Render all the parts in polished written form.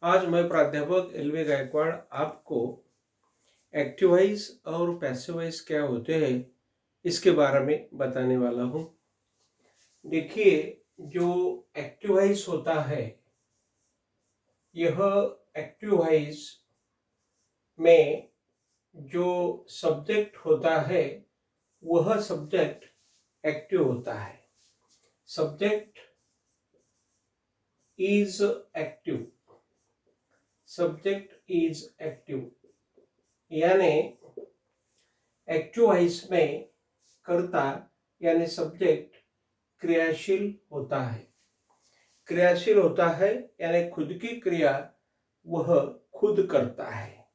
आज मैं प्राध्यापक एलवी गायकवाड़ आपको एक्टिव वॉइस और पैसिव वॉइस क्या होते हैं इसके बारे में बताने वाला हूँ। देखिए, जो एक्टिव वॉइस होता है, यह एक्टिव वॉइस में जो सब्जेक्ट होता है वह सब्जेक्ट एक्टिव होता है। Subject is active, subject is active, यानी एक्टिव वॉइस में कर्ता यानी सब्जेक्ट क्रियाशील होता है। क्रियाशील होता है यानी खुद की क्रिया वह खुद करता है।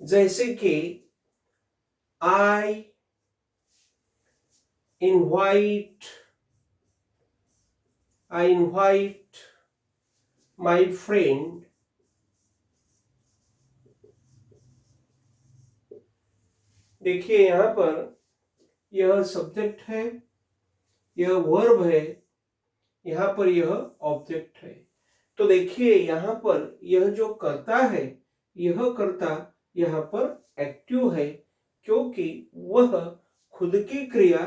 जैसे कि आई इनवाइट माई फ्रेंड, देखिए यहां पर यह सब्जेक्ट है, यह वर्ब है, यहां पर यह ऑब्जेक्ट है। तो देखिए यहां पर यह जो कर्ता है, यह कर्ता यहां पर एक्टिव है क्योंकि वह खुद की क्रिया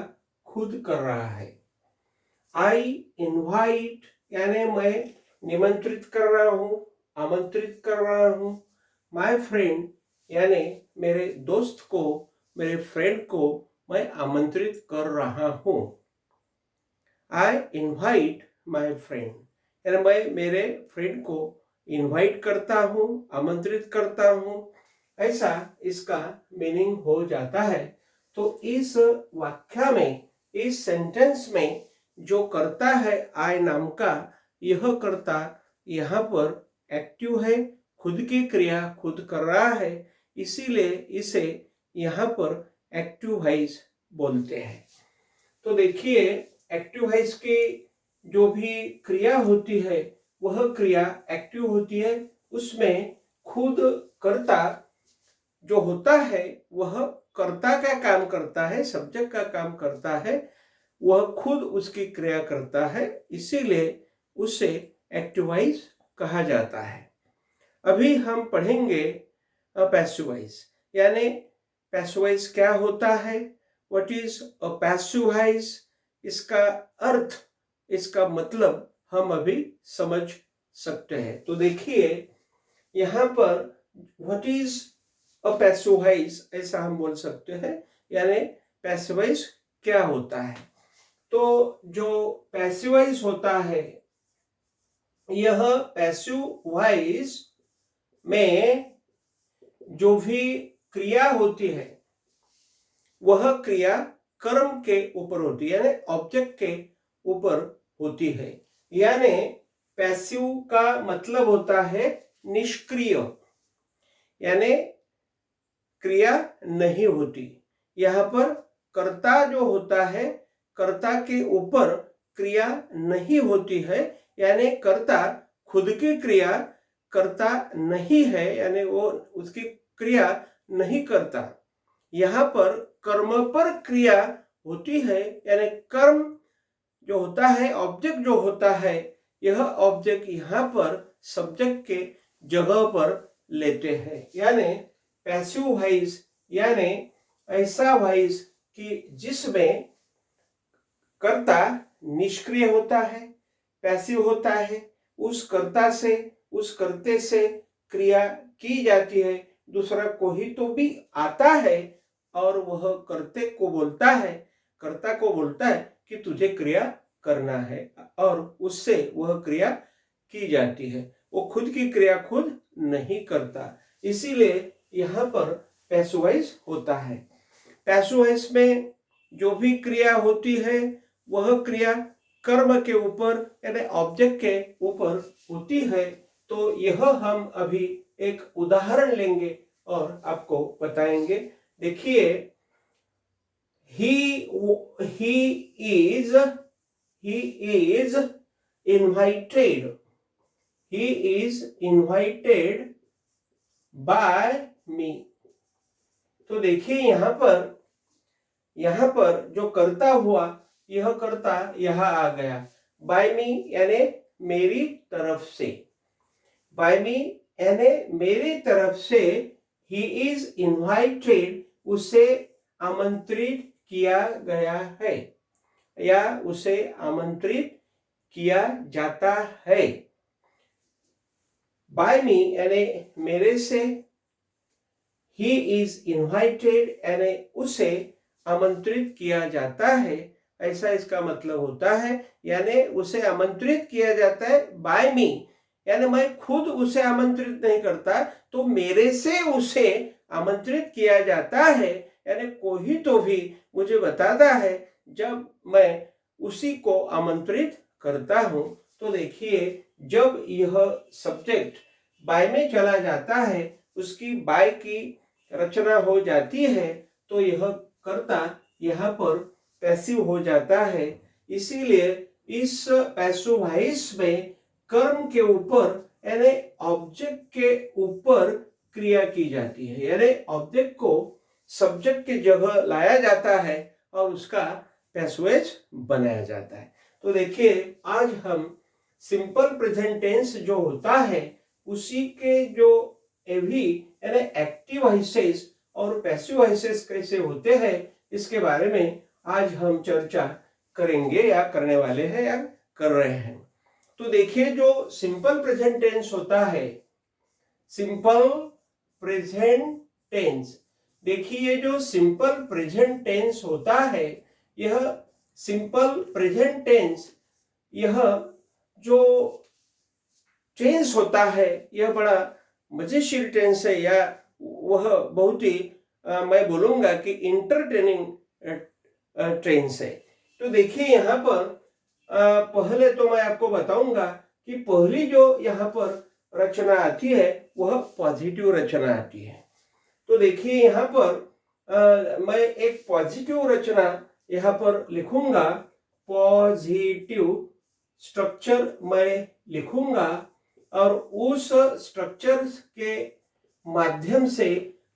खुद कर रहा है। आई इनवाइट यानी मैं निमंत्रित कर रहा हूं, आमंत्रित कर रहा हूं। माय फ्रेंड यानी मेरे दोस्त को, मेरे फ्रेंड को मैं आमंत्रित कर रहा हूं। आई इनवाइट माय फ्रेंड यानी मैं मेरे फ्रेंड को इनवाइट करता हूं, आमंत्रित करता हूं, ऐसा इसका मीनिंग हो जाता है। तो इस वाक्य में, इस सेंटेंस में जो कर्ता है आई नाम का, यह कर्ता यहाँ पर एक्टिव है, खुद की क्रिया खुद कर रहा है, इसीलिए इसे यहाँ पर एक्टिव वॉइस बोलते हैं। तो देखिए एक्टिव वॉइस की जो भी क्रिया होती है वह क्रिया एक्टिव होती है। उसमें खुद कर्ता जो होता है वह कर्ता का काम करता है, सब्जेक्ट का काम करता है, वह खुद उसकी क्रिया करता है, इसीलिए उसे एक्टिव वॉइस कहा जाता है। अभी हम पढ़ेंगे पैसिव वॉइस, यानी पैसिव वॉइस क्या होता है, what is a passive voice, इसका अर्थ, इसका मतलब हम अभी समझ सकते हैं। तो देखिए यहाँ पर what is a passive voice ऐसा हम बोल सकते हैं, यानी पैसिव वॉइस क्या होता है। तो जो पैसिव वॉइस होता है, यह पैसिव वॉइस में जो भी क्रिया होती है वह क्रिया कर्म के ऊपर होती है, यानी ऑब्जेक्ट के ऊपर होती है। यानी पैसिव का मतलब होता है निष्क्रिय, यानी क्रिया नहीं होती। यहाँ पर कर्ता जो होता है, कर्ता के ऊपर क्रिया नहीं होती है, यानी कर्ता खुद की क्रिया करता नहीं है, यानी वो उसकी क्रिया नहीं करता। यहाँ पर कर्म पर क्रिया होती है, यानी कर्म जो होता है, ऑब्जेक्ट जो होता है, यह ऑब्जेक्ट यहाँ पर सब्जेक्ट के जगह पर लेते हैं। यानी पैसिव वॉइस यानी ऐसा वॉइस कि जिसमें कर्ता निष्क्रिय होता है, पैसिव होता है, उस कर्ता से, उस कर्ते से क्रिया की जाती है, दूसरा कोई तो भी आता है और वह कर्ते को बोलता है, कर्ता को बोलता है कि तुझे क्रिया करना है, और उससे वह क्रिया की जाती है। वो खुद की क्रिया खुद नहीं करता, इसीलिए यहाँ पर पैसिव वॉइस होता है। पैसिव वॉइस में जो भी क्रिया होती है वह क्रिया कर्म के ऊपर यानी ऑब्जेक्ट के ऊपर होती है। तो यह हम अभी एक उदाहरण लेंगे और आपको बताएंगे। देखिए, he is invited, he is invited by me। तो देखिए यहाँ पर जो कर्ता हुआ, यह कर्ता यहाँ आ गया, बाय मी यानी मेरी तरफ से। बाय मी यानी मेरी तरफ से ही इज इनवाइटेड, उसे आमंत्रित किया गया है या उसे आमंत्रित किया जाता है। बाय मी यानी मेरे से, ही इज इनवाइटेड यानी उसे आमंत्रित किया जाता है, ऐसा इसका मतलब होता है। यानी उसे आमंत्रित किया जाता है बाय मी, यानी मैं खुद उसे आमंत्रित नहीं करता, तो मेरे से उसे आमंत्रित किया जाता है। यानी कोई तो भी मुझे बताता है जब मैं उसी को आमंत्रित करता हूं। तो देखिए, जब यह सब्जेक्ट बाय में चला जाता है, उसकी बाय की रचना हो जाती है, तो यह कर्ता यहाँ पर पैसिव हो जाता है। इसीलिए इस पैसिव वॉइस में कर्म के ऊपर यानी ऑब्जेक्ट के ऊपर क्रिया की जाती है, यानी ऑब्जेक्ट को सब्जेक्ट की जगह लाया जाता है और उसका पैसिव बनाया जाता है। तो देखिए, आज हम सिंपल प्रेजेंट टेंस जो होता है उसी के जो एवी यानी एक्टिव वॉइसेस और पैसिव वॉइसेस कैसे होते हैं, इसके बारे में आज हम चर्चा करेंगे या करने वाले हैं या कर रहे हैं। तो देखिए, जो सिंपल प्रेजेंट टेंस होता है, सिंपल प्रेजेंट टेंस, देखिए जो सिंपल प्रेजेंट टेंस होता है, यह सिंपल प्रेजेंट टेंस, यह जो टेंस होता है यह बड़ा मजेशीर टेंस है, या वह बहुत ही मैं बोलूंगा कि इंटरटेनिंग टेंस है। तो देखिए यहाँ पर पहले तो मैं आपको बताऊंगा कि पहली जो यहाँ पर रचना आती है वह पॉजिटिव रचना आती है। तो देखिए यहाँ पर मैं एक पॉजिटिव रचना यहाँ पर लिखूंगा, पॉजिटिव स्ट्रक्चर मैं लिखूंगा और उस स्ट्रक्चर के माध्यम से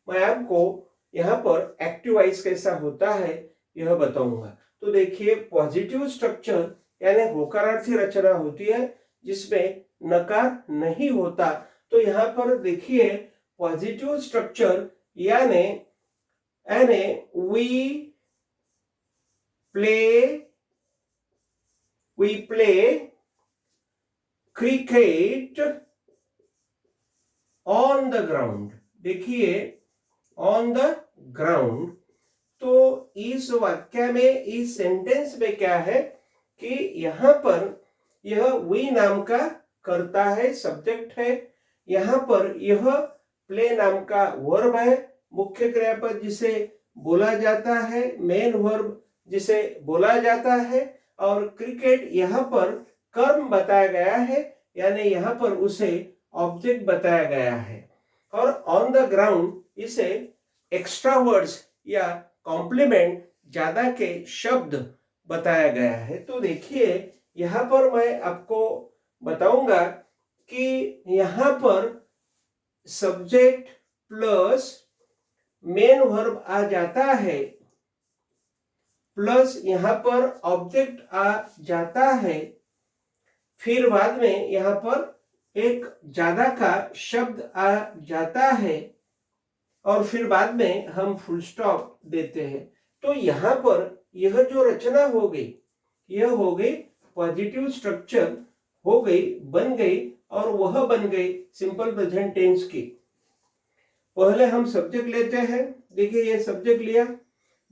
मैं आपको यहाँ पर एक्टिव वॉइस कैसा होता है यह बताऊंगा। तो देखिए, पॉजिटिव स्ट्रक्चर यानी होकारार्थी रचना होती है जिसमें नकार नहीं होता। तो यहाँ पर देखिए, पॉजिटिव स्ट्रक्चर यानी we play cricket on the ground. देखिए, ऑन द ग्राउंड, तो इस वाक्य में, इस सेंटेंस में क्या है कि यहाँ पर यह वी नाम का कर्ता है, सब्जेक्ट है। यहाँ पर यह प्ले नाम का वर्ब है, मुख्य क्रियापद जिसे बोला जाता है, मेन वर्ब जिसे बोला जाता है, और क्रिकेट यहाँ पर कर्म बताया गया है, यानी यहाँ पर उसे ऑब्जेक्ट बताया गया है। और ऑन द ग्राउंड इसे एक्स्ट्रा वर्ड्स या कॉम्प्लीमेंट, ज्यादा के शब्द बताया गया है। तो देखिए, यहाँ पर मैं आपको बताऊंगा कि यहाँ पर सब्जेक्ट प्लस मेन वर्ब आ जाता है, प्लस यहाँ पर ऑब्जेक्ट आ जाता है, फिर बाद में यहाँ पर एक ज्यादा का शब्द आ जाता है और फिर बाद में हम फुल स्टॉप देते हैं। तो यहाँ पर यह जो रचना हो गई, यह हो गई पॉजिटिव स्ट्रक्चर, हो गई, बन गई, और वह बन गई सिंपल प्रेजेंट टेंस की। पहले हम सब्जेक्ट लेते हैं, देखिए ये सब्जेक्ट लिया,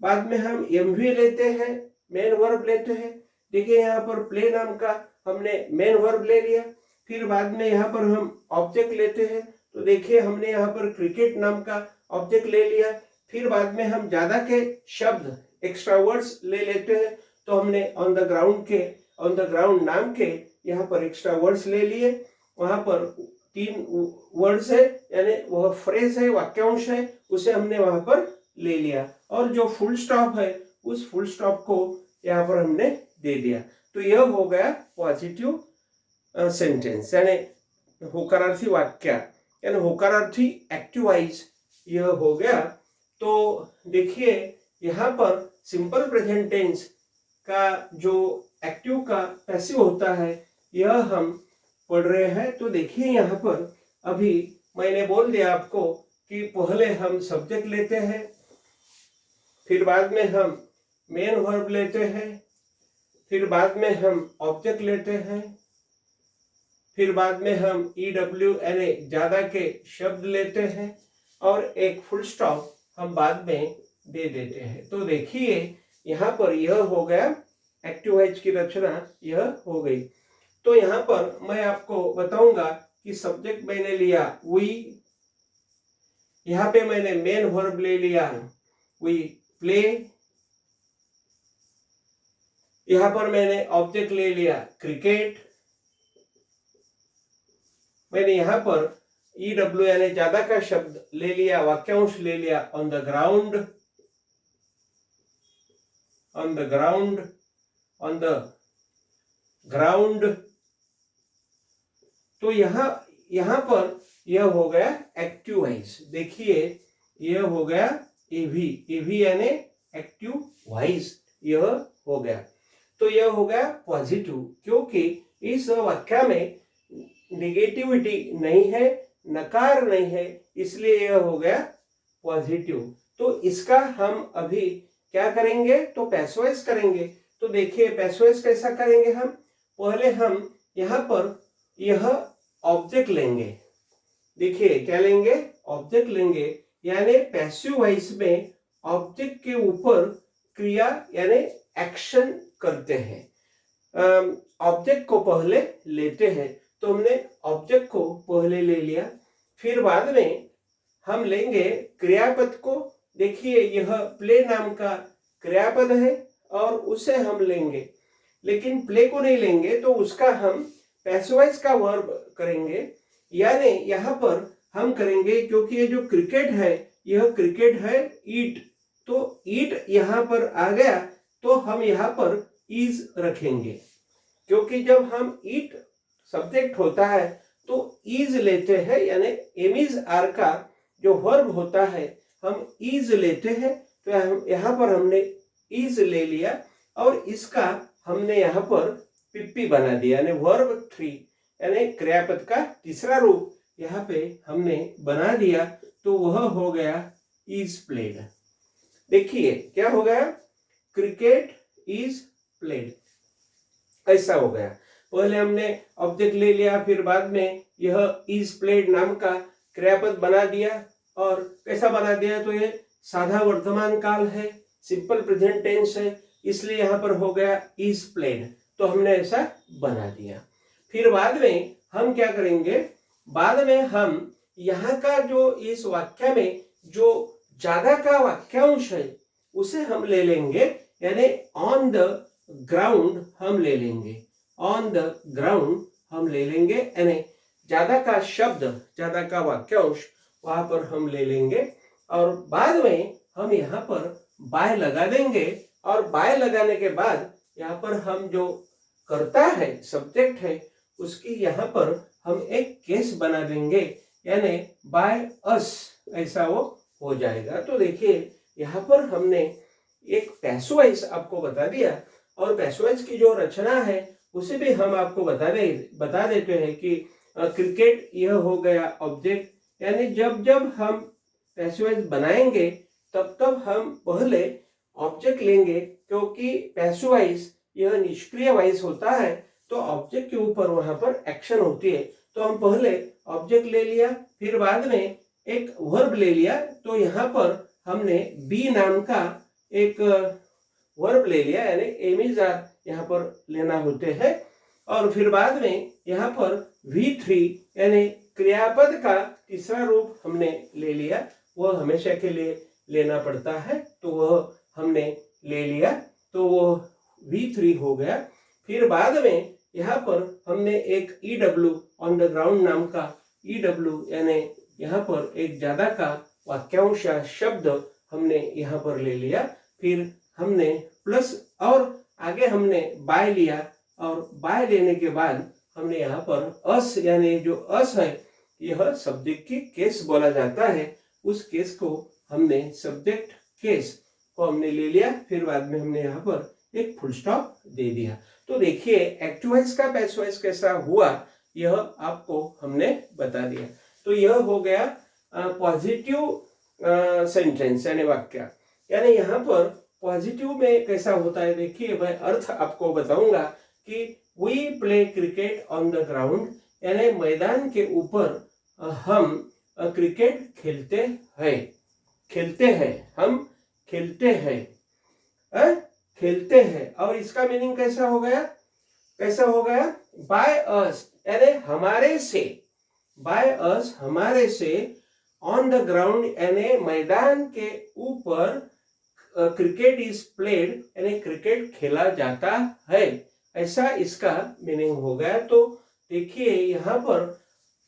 बाद में हम एमवी लेते हैं, मेन वर्ब लेते हैं। देखिए यहाँ पर प्ले नाम का हमने मेन वर्ब ले लिया, फिर बाद में यहाँ पर हम ऑब्जेक्ट लेते हैं। तो देखिए हमने यहाँ पर क्रिकेट नाम का ऑब्जेक्ट ले लिया, फिर बाद में हम ज्यादा के शब्द एक्स्ट्रा वर्ड्स ले लेते हैं। तो हमने ऑन द ग्राउंड नाम के यहाँ पर एक्स्ट्रा वर्ड्स ले लिए, वहां पर 3 वर्ड्स है, यानी वह फ्रेज है, वाक्यांश है, उसे हमने वहां पर ले लिया, और जो फुल स्टॉप है उस फुल स्टॉप को यहाँ पर हमने दे दिया। तो यह हो गया पॉजिटिव सेंटेंस, यानी होकारार्थी वाक्य, यानी होकारार्थी एक्टिव वॉइस, यह हो गया। तो देखिए यहाँ पर सिंपल प्रेजेंट टेंस का जो एक्टिव का पैसिव होता है यह हम पढ़ रहे हैं। तो देखिए यहाँ पर अभी मैंने बोल दिया आपको कि पहले हम सब्जेक्ट लेते हैं, फिर बाद में हम मेन वर्ब लेते हैं, फिर बाद में हम ऑब्जेक्ट लेते हैं, फिर बाद में हम EW यानी ज्यादा के शब्द लेते हैं और एक फुल स्टॉप हम बाद में दे देते हैं। तो देखिए यहाँ पर यह हो गया एक्टिव वॉइस की रचना, यह हो गई। तो यहाँ पर मैं आपको बताऊंगा कि सब्जेक्ट मैंने लिया वी, यहाँ पे मैंने मेन वर्ब ले लिया वी प्ले, यहाँ पर मैंने ऑब्जेक्ट ले लिया क्रिकेट, मैंने यहाँ पर EW यानी ज्यादा का शब्द ले लिया, वाक्यांश ले लिया on the ground, on the ground, on the ground. तो यहाँ पर यह हो गया एक्टिव वॉइस। देखिए यह हो गया एवी, एवी यानी एक्टिव वॉइस, यह हो गया। तो यह हो गया पॉजिटिव, क्योंकि इस वाक्य में नेगेटिविटी नहीं है, नकार नहीं है, इसलिए यह हो गया पॉजिटिव। तो इसका हम अभी क्या करेंगे, तो पैसिव वॉइस करेंगे। तो देखिए पैसिव वॉइस कैसा करेंगे हम, पहले हम यहाँ पर यह ऑब्जेक्ट लेंगे। देखिए क्या लेंगे, ऑब्जेक्ट लेंगे, यानी पैसिव वॉइस में ऑब्जेक्ट के ऊपर क्रिया यानी एक्शन करते हैं। ऑब्जेक्ट को पहले लेते हैं, तो हमने ऑब्जेक्ट को पहले ले लिया, फिर बाद में हम लेंगे क्रियापद को। देखिए यह प्ले नाम का क्रियापद है और उसे हम लेंगे, लेकिन प्ले को नहीं लेंगे, तो उसका हम पैसिव वॉइस का वर्ब करेंगे। यानी यहाँ पर हम करेंगे, क्योंकि ये जो क्रिकेट है यह क्रिकेट है ईट, तो ईट यहाँ पर आ गया, तो हम यहाँ पर इज रखेंगे, क्योंकि जब हम ईट सब्जेक्ट होता है तो इज लेते हैं, यानी एमिज आर का जो वर्ब होता है हम इज लेते हैं। तो यहाँ पर हमने इज ले लिया और इसका हमने यहाँ पर पीपी बना दिया, यानी वर्ब 3 यानी क्रियापद का तीसरा रूप यहाँ पे हमने बना दिया, तो वह हो गया इज प्लेड। देखिए क्या हो गया, क्रिकेट इज प्लेड, ऐसा हो गया। पहले हमने ऑब्जेक्ट ले लिया, फिर बाद में यह इज प्लेड नाम का क्रियापद बना दिया। और कैसा बना दिया, तो ये साधा वर्तमान काल है, सिंपल प्रेजेंट टेंस है, इसलिए यहाँ पर हो गया इज प्लेड, तो हमने ऐसा बना दिया। फिर बाद में हम क्या करेंगे, बाद में हम यहाँ का जो इस वाक्य में जो ज्यादा का वाक्यांश है उसे हम ले लेंगे, यानी ऑन द ग्राउंड हम ले लेंगे, ऑन द ग्राउंड हम ले लेंगे, यानी ज्यादा का शब्द, ज्यादा का वाक्यांश वहां पर हम ले लेंगे। और बाद में हम यहाँ पर बाय लगा देंगे, और बाय लगाने के बाद यहाँ पर हम जो करता है सब्जेक्ट है उसकी यहाँ पर हम एक केस बना देंगे, यानी बाय अस, ऐसा वो हो जाएगा। तो देखिए यहाँ पर हमने एक पैसिव वॉइस आपको बता दिया, और पैसिव वॉइस की जो रचना है उसे भी हम आपको बता देते हैं कि क्रिकेट यह हो गया ऑब्जेक्ट, यानी जब जब हम पैसिव वॉइस बनाएंगे तब तब हम पहले ऑब्जेक्ट लेंगे, क्योंकि पैसिव वॉइस यह निष्क्रिय वॉइस होता है, तो ऑब्जेक्ट के ऊपर वहां पर एक्शन होती है। तो हम पहले ऑब्जेक्ट ले लिया, फिर बाद में एक वर्ब ले लिया, तो यहाँ पर हमने बी नाम का एक वर्ब ले लिया, यानी एमिज आर यहाँ पर लेना होते हैं। और फिर बाद में यहाँ पर V3 यानी क्रियापद का तीसरा रूप हमने ले लिया, वह हमेशा के लिए लेना पड़ता है, तो वह हमने ले लिया, तो वह V3 हो गया। फिर बाद में यहाँ पर हमने एक EW ऑन द ग्राउंड नाम का EW यानी यहाँ पर एक ज्यादा का वाक्यांश या शब्द हमने यहाँ पर ले लिया, फिर हमने प्लस और आगे हमने बाय लिया, और बाय लेने के बाद हमने यहाँ पर अस, यानी जो अस है यह सब्जेक्ट की केस बोला जाता है, उस केस को हमने सब्जेक्ट केस को हमने ले लिया, फिर बाद में हमने यहाँ पर एक फुल स्टॉप दे दिया। तो देखिए एक्टिव वॉइस का पैसिव वॉइस कैसा हुआ, यह आपको हमने बता दिया। तो यह हो गया पॉजिटिव सेंटेंस यानी वाक्य। यानी यहाँ पर पॉजिटिव में कैसा होता है, देखिए मैं अर्थ आपको बताऊंगा कि we play cricket on the ground, यानी मैदान के ऊपर हम क्रिकेट खेलते हैं, हम खेलते हैं, खेलते हैं। और इसका मीनिंग कैसा हो गया, बाय अस यानी हमारे से, बाय अस हमारे से, ऑन द ग्राउंड यानी मैदान के ऊपर क्रिकेट इज प्लेड यानी क्रिकेट खेला जाता है, ऐसा इसका मीनिंग हो गया। तो देखिए यहाँ पर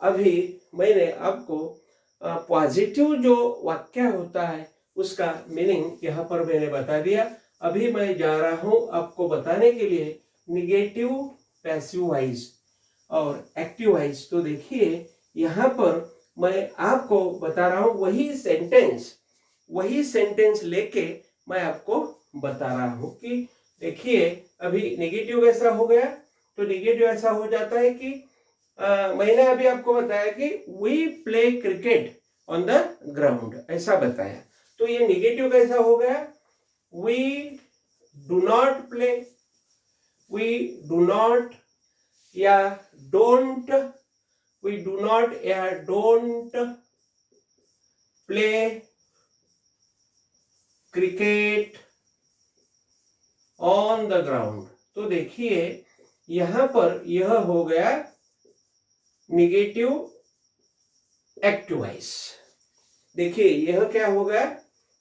अभी मैंने आपको पॉजिटिव जो वाक्य होता है उसका मीनिंग यहाँ पर मैंने बता दिया। अभी मैं जा रहा हूं आपको बताने के लिए निगेटिव, पैसिव वॉइस और एक्टिव वॉइस। तो देखिए यहाँ पर मैं आपको बता रहा हूं वही सेंटेंस लेके मैं आपको बता रहा हूं कि देखिए अभी नेगेटिव ऐसा हो गया, तो नेगेटिव ऐसा हो जाता है कि मैंने अभी आपको बताया कि we play cricket on the ground, ऐसा बताया। तो ये नेगेटिव कैसा हो गया, we do not play, we do not या डोंट, वी डू नॉट या don't play cricket on the ground. तो देखिए यहां पर यह हो गया निगेटिव एक्टिव वॉइस। देखिए यह क्या हो गया,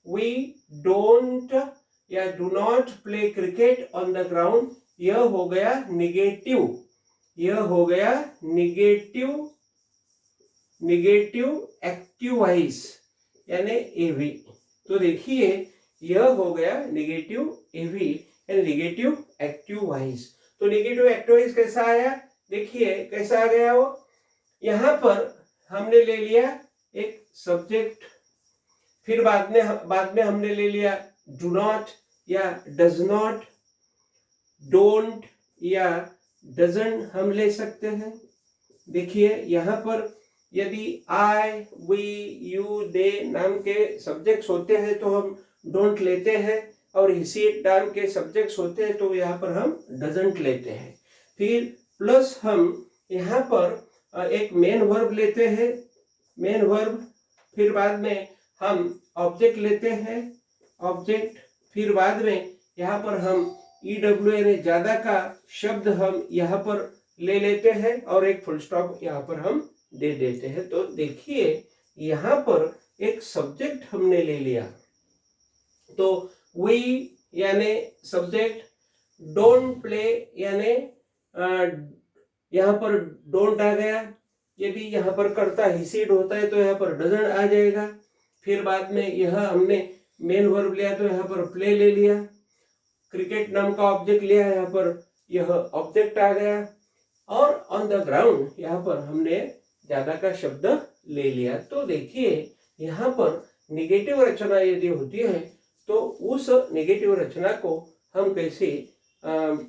वी डोंट या do not play cricket on the ground, यह हो गया निगेटिव, यह हो गया निगेटिव एक्टिव वॉइस यानी एवी। तो देखिए यह हो गया निगेटिव एवी यानी निगेटिव एक्टिव वॉइस। तो निगेटिव एक्टिव वॉइस कैसा आया, देखिए कैसा आ गया वो, यहां पर हमने ले लिया एक सब्जेक्ट, फिर बाद में हमने ले लिया डू नॉट या डज नॉट, डोंट या डजंट हम ले सकते हैं। देखिए यहाँ पर यदि आई, वी, यू, दे नाम के सब्जेक्ट्स होते हैं तो हम डोंट लेते हैं, और ही नाम के सब्जेक्ट्स होते हैं तो यहाँ पर हम डजंट लेते हैं। फिर प्लस हम यहाँ पर एक मेन वर्ब लेते हैं, मेन वर्ब, फिर बाद में हम ऑब्जेक्ट लेते हैं, ऑब्जेक्ट, फिर बाद में यहाँ पर हम EW यानी ज्यादा का शब्द हम यहाँ पर ले लेते हैं और एक फुल स्टॉप यहाँ पर हम दे देते हैं। तो देखिए यहाँ पर एक सब्जेक्ट हमने ले लिया, तो वी यानी सब्जेक्ट, डोंट प्ले यानी यहाँ पर डोंट आ गया, यदि यहाँ पर कर्ता हिसीड होता है तो यहाँ पर डजंट आ जाएगा। फिर बाद में यह हमने मेन वर्ब लिया तो यहाँ पर प्ले ले लिया, क्रिकेट नाम का ऑब्जेक्ट लिया, यहाँ पर यह ऑब्जेक्ट आ गया, और ऑन द ग्राउंड यहाँ पर हमने ज्यादा का शब्द ले लिया। तो देखिए यहाँ पर निगेटिव रचना यदि होती है तो उस निगेटिव रचना को हम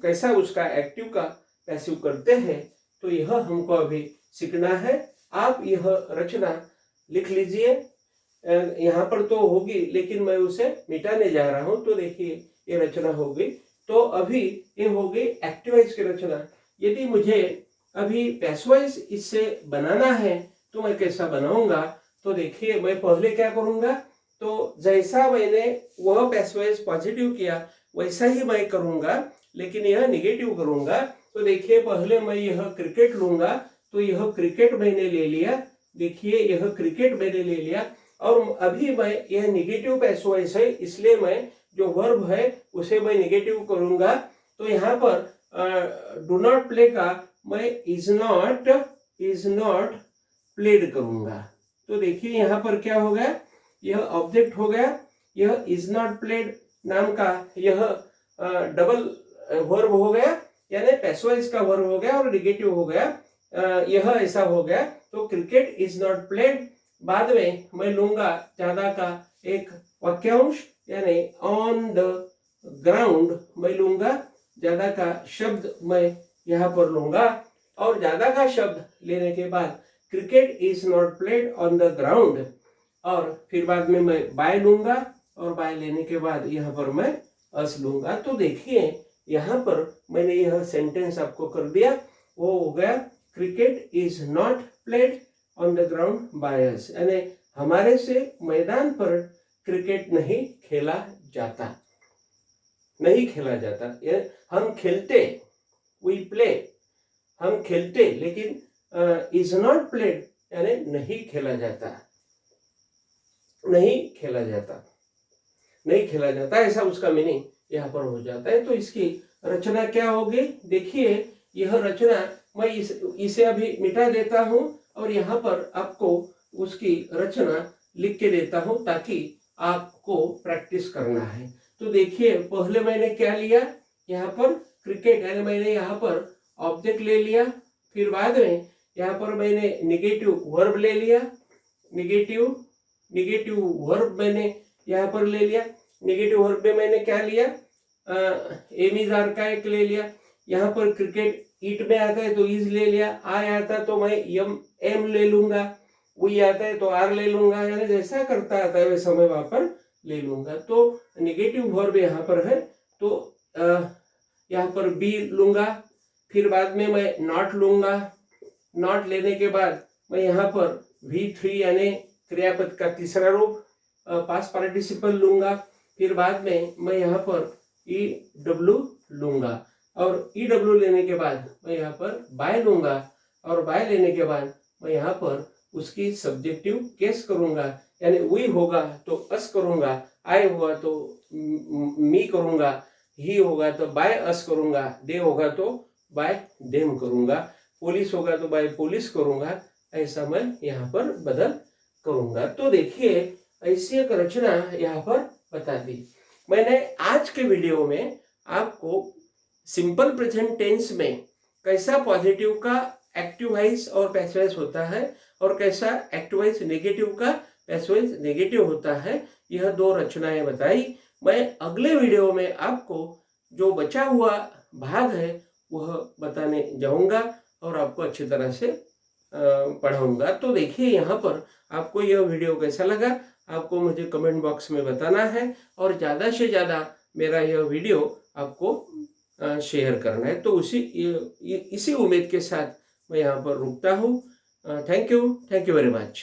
कैसा उसका एक्टिव का पैसिव करते हैं, तो यह हमको अभी सीखना है। आप यह रचना लिख लीजिए, यहाँ पर तो होगी लेकिन मैं उसे मिटाने जा रहा हूं। तो देखिए ये रचना होगी, तो अभी ये होगी एक्टिव वॉइस की रचना। यदि मुझे अभी पैसिव वॉइस इससे बनाना है तो मैं कैसा बनाऊंगा, तो देखिए मैं पहले क्या करूंगा, तो जैसा मैंने वह पैसिव वॉइस पॉजिटिव किया वैसा ही मैं करूंगा, लेकिन यह निगेटिव करूंगा। तो देखिए पहले मैं यह क्रिकेट लूंगा, तो यह क्रिकेट मैंने ले लिया, देखिए यह क्रिकेट मैंने ले लिया, और अभी मैं यह निगेटिव पैसिव वॉइस है इसलिए मैं जो वर्ब है उसे मैं निगेटिव करूंगा। तो यहाँ पर डू नॉट प्ले का मैं इज नॉट प्लेड करूंगा। तो देखिए यहाँ पर क्या हो गया, यह ऑब्जेक्ट हो गया, यह इज नॉट प्लेड नाम का यह डबल वर्ब हो गया, यानी पैसिव वॉइस का वर्ब हो गया और निगेटिव हो गया, यह ऐसा हो गया। तो क्रिकेट इज नॉट प्लेड, बाद में मैं लूंगा ज्यादा का एक वाक्यांश यानी ऑन द ग्राउंड, मैं लूंगा ज्यादा का शब्द मैं यहाँ पर लूंगा, और ज्यादा का शब्द लेने के बाद cricket is not played on the ground, और फिर बाद में मैं बाय लूंगा, और बाय लेने के बाद यहाँ पर मैं अस लूंगा। तो देखिए यहाँ पर मैंने यह सेंटेंस आपको कर दिया, वो हो गया cricket is not played on the ground by us, यानी हमारे से मैदान पर क्रिकेट नहीं खेला जाता, नहीं खेला जाता। हम खेलते, वी प्ले, हम खेलते, लेकिन इज नॉट प्लेड यानी नहीं खेला जाता, नहीं खेला जाता, नहीं खेला जाता, ऐसा उसका मीनिंग यहाँ पर हो जाता है। तो इसकी रचना क्या होगी, देखिए यह रचना मैं इसे अभी मिटा देता हूं और यहाँ पर आपको उसकी रचना लिख के देता हूं ताकि आपको प्रैक्टिस करना है। तो देखिए पहले मैंने क्या लिया, यहाँ पर क्रिकेट, यानी मैंने यहाँ पर ऑब्जेक्ट ले लिया, फिर बाद में यहाँ पर मैंने निगेटिव वर्ब ले लिया, निगेटिव वर्ब मैंने यहाँ पर ले लिया। निगेटिव वर्ब में मैंने क्या लिया, एम इज आर का एक ले लिया। यहाँ पर क्रिकेट ईट में आता है तो इज ले लिया, आई आता तो मैं एम ले लूंगा, वी आता है तो आर ले लूंगा, यानी जैसा करता आता है वैसा मैं वहां पर ले लूंगा। तो निगेटिव वर्ब यहाँ पर है तो यहाँ पर बी लूंगा, फिर बाद में मैं नॉट लूंगा, नॉट लेने के बाद मैं यहाँ पर V3 यानी क्रियापद का तीसरा रूप पास्ट पार्टिसिपल लूंगा, फिर बाद में मैं यहाँ पर EW लूंगा, और EW लेने के बाद मैं यहाँ पर बाय लूंगा, और बाय लेने के बाद मैं यहाँ पर उसकी सब्जेक्टिव केस करूंगा, यानी वी होगा तो अस करूंगा, आई होगा तो मी करूंगा, ही होगा तो बाय अस करूंगा, दे होगा तो बाय देम करूंगा, पुलिस होगा तो बाय पुलिस करूंगा, ऐसा मैं यहाँ पर बदल करूंगा। तो देखिए ऐसी एक रचना यहाँ पर बता दी मैंने। आज के वीडियो में आपको सिंपल प्रेजेंट टेंस में कैसा पॉजिटिव का एक्टिव वॉइस और पैसिव वॉइस होता है और कैसा एक्टिव वॉइस नेगेटिव का पैसिव वॉइस नेगेटिव होता है, यह दो रचनाएं बताई। मैं अगले वीडियो में आपको जो बचा हुआ भाग है वह बताने जाऊंगा और आपको अच्छी तरह से पढ़ाऊंगा। तो देखिए यहाँ पर आपको यह वीडियो कैसा लगा आपको मुझे कमेंट बॉक्स में बताना है, और ज़्यादा से ज़्यादा मेरा यह वीडियो आपको शेयर करना है। तो इसी उम्मीद के साथ मैं यहाँ पर रुकता हूँ। Thank you very much.